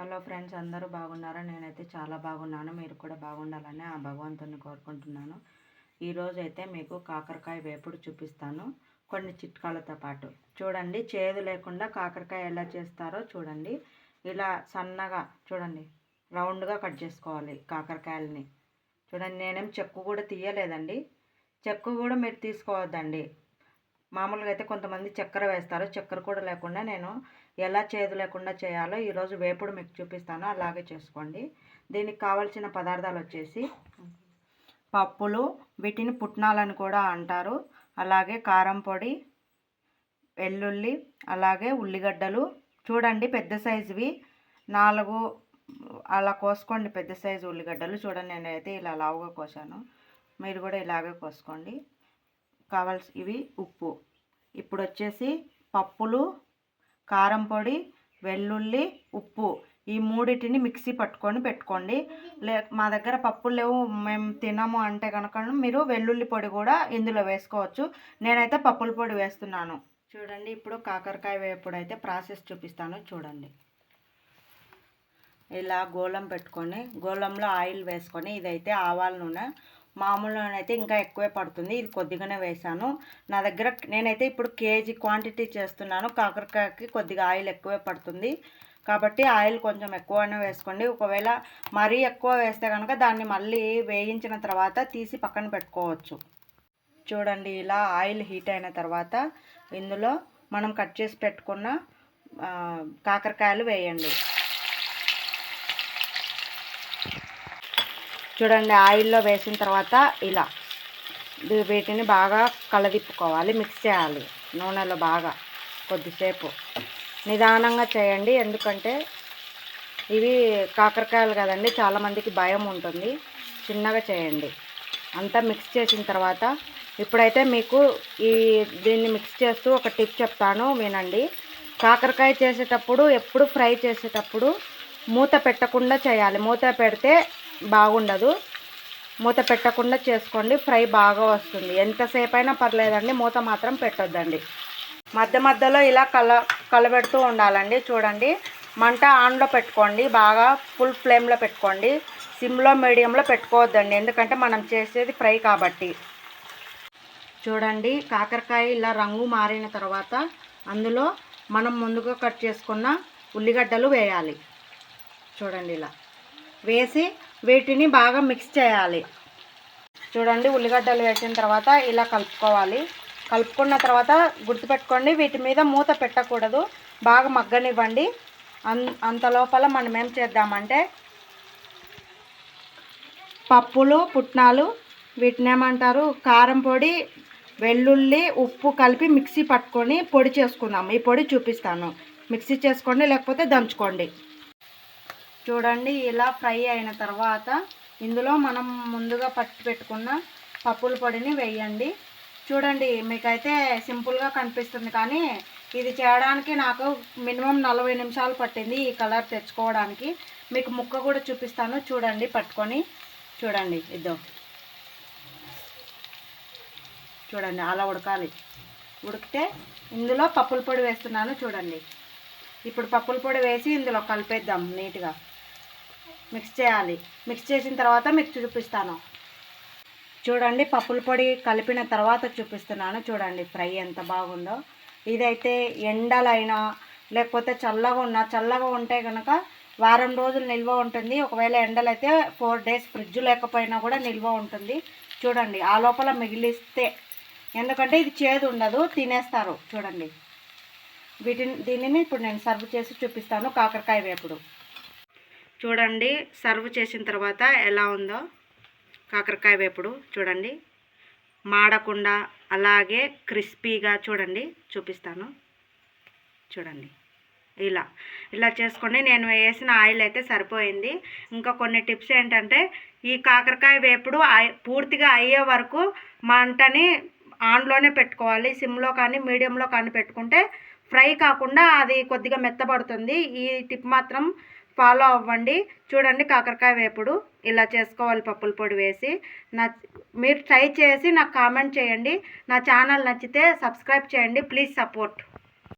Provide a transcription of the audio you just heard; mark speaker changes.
Speaker 1: Hello friends, అందరూ బాగున్నారా? నేనైతే చాలా బాగున్నాను. మీరు కూడా బాగుండాలని ఆ భగవంతుని కోరుకుంటున్నాను. ఈరోజు అయితే మీకు కాకరకాయ వేపుడు చూపిస్తాను కొన్ని చిట్కాలతో పాటు. చూడండి, చేదు లేకుండా కాకరకాయ ఎలా చేస్తారో చూడండి. ఇలా సన్నగా చూడండి, రౌండ్గా కట్ చేసుకోవాలి కాకరకాయలని. చూడండి, నేనేం చెక్కు కూడా తీయలేదండి. చెక్కు కూడా మీరు తీసుకోవద్దండి. మామూలుగా అయితే కొంతమంది చక్కెర వేస్తారు. చక్కెర కూడా లేకుండా నేను ఎలా చేదు లేకుండా చేయాలో ఈరోజు వేపుడు మీకు చూపిస్తాను. అలాగే చేసుకోండి. దీనికి కావాల్సిన పదార్థాలు వచ్చేసి పప్పులు, వీటిని పుట్నాలని కూడా అంటారు. అలాగే కారం పొడి, వెల్లుల్లి, అలాగే ఉల్లిగడ్డలు. చూడండి, పెద్ద సైజువి 4 అలా కోసుకోండి. పెద్ద సైజు ఉల్లిగడ్డలు చూడండి, నేనైతే ఇలా లావుగా కోసాను. మీరు కూడా ఇలాగే కోసుకోండి. ఇవి ఉప్పు. ఇప్పుడు వచ్చేసి పప్పులు, కారం పొడి, వెల్లుల్లి, ఉప్పు, ఈ మూడింటిని మిక్సీ పట్టుకొని పెట్టుకోండి. మా దగ్గర పప్పులు లేవు, మేము తినము అంటే కనుక మీరు వెల్లుల్లి పొడి కూడా ఇందులో వేసుకోవచ్చు. నేనైతే పప్పుల పొడి వేస్తున్నాను. చూడండి, ఇప్పుడు కాకరకాయ వేపుడు అయితే ప్రాసెస్ చూపిస్తాను చూడండి. ఇలా గోళం పెట్టుకొని గోళంలో ఆయిల్ వేసుకొని, ఇదైతే ఆవాల నూనె. మామూలు నూనె అయితే ఇంకా ఎక్కువే పడుతుంది, ఇది కొద్దిగానే వేసాను. నా దగ్గర నేనైతే ఇప్పుడు కేజీ క్వాంటిటీ చేస్తున్నాను. కాకరకాయకి కొద్దిగా ఆయిల్ ఎక్కువే పడుతుంది కాబట్టి ఆయిల్ కొంచెం ఎక్కువనే వేసుకోండి. ఒకవేళ మరీ ఎక్కువ వేస్తే కనుక దాన్ని మళ్ళీ వేయించిన తర్వాత తీసి పక్కన పెట్టుకోవచ్చు. చూడండి, ఇలా ఆయిల్ హీట్ అయిన తర్వాత ఇందులో మనం కట్ చేసి పెట్టుకున్న కాకరకాయలు వేయండి. చూడండి, ఆయిల్లో వేసిన తర్వాత ఇలా వీటిని బాగా కలదిప్పుకోవాలి, మిక్స్ చేయాలి నూనెలో బాగా. కొద్దిసేపు నిదానంగా చేయండి, ఎందుకంటే ఇవి కాకరకాయలు కదండి, చాలామందికి భయం ఉంటుంది. చిన్నగా చేయండి. అంతా మిక్స్ చేసిన తర్వాత ఇప్పుడైతే మీకు దీన్ని మిక్స్ చేస్తూ ఒక టిప్ చెప్తాను, వినండి. కాకరకాయ చేసేటప్పుడు ఎప్పుడు ఫ్రై చేసేటప్పుడు మూత పెట్టకుండా చేయాలి. మూత పెడితే బాగుండదు. మూత పెట్టకుండా చేసుకోండి, ఫ్రై బాగా వస్తుంది. ఎంతసేపు అయినా పర్లేదండి, మూత మాత్రం పెట్టొద్దండి. మధ్య మధ్యలో ఇలా కలబెడుతూ ఉండాలండి. చూడండి, మంట ఆన్లో పెట్టుకోండి, బాగా ఫుల్ ఫ్లేమ్లో పెట్టుకోండి. సిమ్లో మీడియంలో పెట్టుకోవద్దండి, ఎందుకంటే మనం చేసేది ఫ్రై కాబట్టి. చూడండి, కాకరకాయ ఇలా రంగు మారిన తర్వాత అందులో మనం ముందుగా కట్ చేసుకున్న ఉల్లిగడ్డలు వేయాలి. చూడండి, ఇలా వేసి వీటిని బాగా మిక్స్ చేయాలి. చూడండి, ఉల్లిగడ్డలు వేసిన తర్వాత ఇలా కలుపుకోవాలి. కలుపుకున్న తర్వాత గుర్తుపెట్టుకోండి, వీటి మీద మూత పెట్టకూడదు, బాగా మగ్గనివ్వండి. అంత లోపల మనం ఏం చేద్దామంటే పప్పులు, పుట్నాలు, వీటిని ఏమంటారు, కారం పొడి, వెల్లుల్లి, ఉప్పు కలిపి మిక్సీ పట్టుకొని పొడి చేసుకుందాం. ఈ పొడి చూపిస్తాను, మిక్సీ చేసుకోండి, లేకపోతే దంచుకోండి. చూడండి, ఇలా ఫ్రై అయిన తర్వాత ఇందులో మనం ముందుగా పట్టి పెట్టుకున్న పప్పుల పొడిని వేయండి. చూడండి, మీకైతే సింపుల్గా కనిపిస్తుంది, కానీ ఇది చేయడానికి నాకు మినిమం 40 నిమిషాలు పట్టింది ఈ కలర్ తెచ్చుకోవడానికి. మీకు ముక్క కూడా చూపిస్తాను చూడండి, పట్టుకొని చూడండి. చూడండి, అలా ఉడకాలి. ఉడికితే ఇందులో పప్పుల పొడి వేస్తున్నాను చూడండి. ఇప్పుడు పప్పుల పొడి వేసి ఇందులో కలిపేద్దాం, నీట్గా మిక్స్ చేయాలి. మిక్స్ చేసిన తర్వాత మీకు చూపిస్తాను. చూడండి, పప్పుల పొడి కలిపిన తర్వాత చూపిస్తున్నాను చూడండి, ఫ్రై ఎంత బాగుందో. ఇదైతే ఎండలైనా లేకపోతే చల్లగా ఉంటే కనుక వారం రోజులు నిల్వ ఉంటుంది. ఒకవేళ ఎండలైతే 4 డేస్ ఫ్రిడ్జ్ లేకపోయినా కూడా నిల్వ ఉంటుంది. చూడండి, ఆ లోపల మిగిలిస్తే, ఎందుకంటే ఇది చేదు ఉండదు, తినేస్తారు. చూడండి, దీనిని ఇప్పుడు నేను సర్వ్ చేసి చూపిస్తాను. కాకరకాయ వేపుడు చూడండి, సర్వ్ చేసిన తర్వాత ఎలా ఉందో కాకరకాయ వేపుడు. చూడండి, మాడకుండా అలాగే క్రిస్పీగా చూడండి, చూపిస్తాను చూడండి. ఇలా చేసుకోండి. నేను వేసిన ఆయిల్ అయితే సరిపోయింది. ఇంకా కొన్ని టిప్స్ ఏంటంటే, ఈ కాకరకాయ వేపుడు పూర్తిగా అయ్యే వరకు మంటని ఆన్లోనే పెట్టుకోవాలి. సిమ్లో కానీ మీడియంలో కానీ పెట్టుకుంటే ఫ్రై కాకుండా అది కొద్దిగా మెత్తబడుతుంది. ఈ టిప్ మాత్రం ఫాలో అవ్వండి. చూడండి, కాకరకాయ వేపుడు ఇలా చేసుకోవాలి పప్పుల పొడి వేసి. మీరు ట్రై చేసి నాకు కామెంట్ చేయండి. నా ఛానల్ నచ్చితే సబ్స్క్రైబ్ చేయండి. Please support.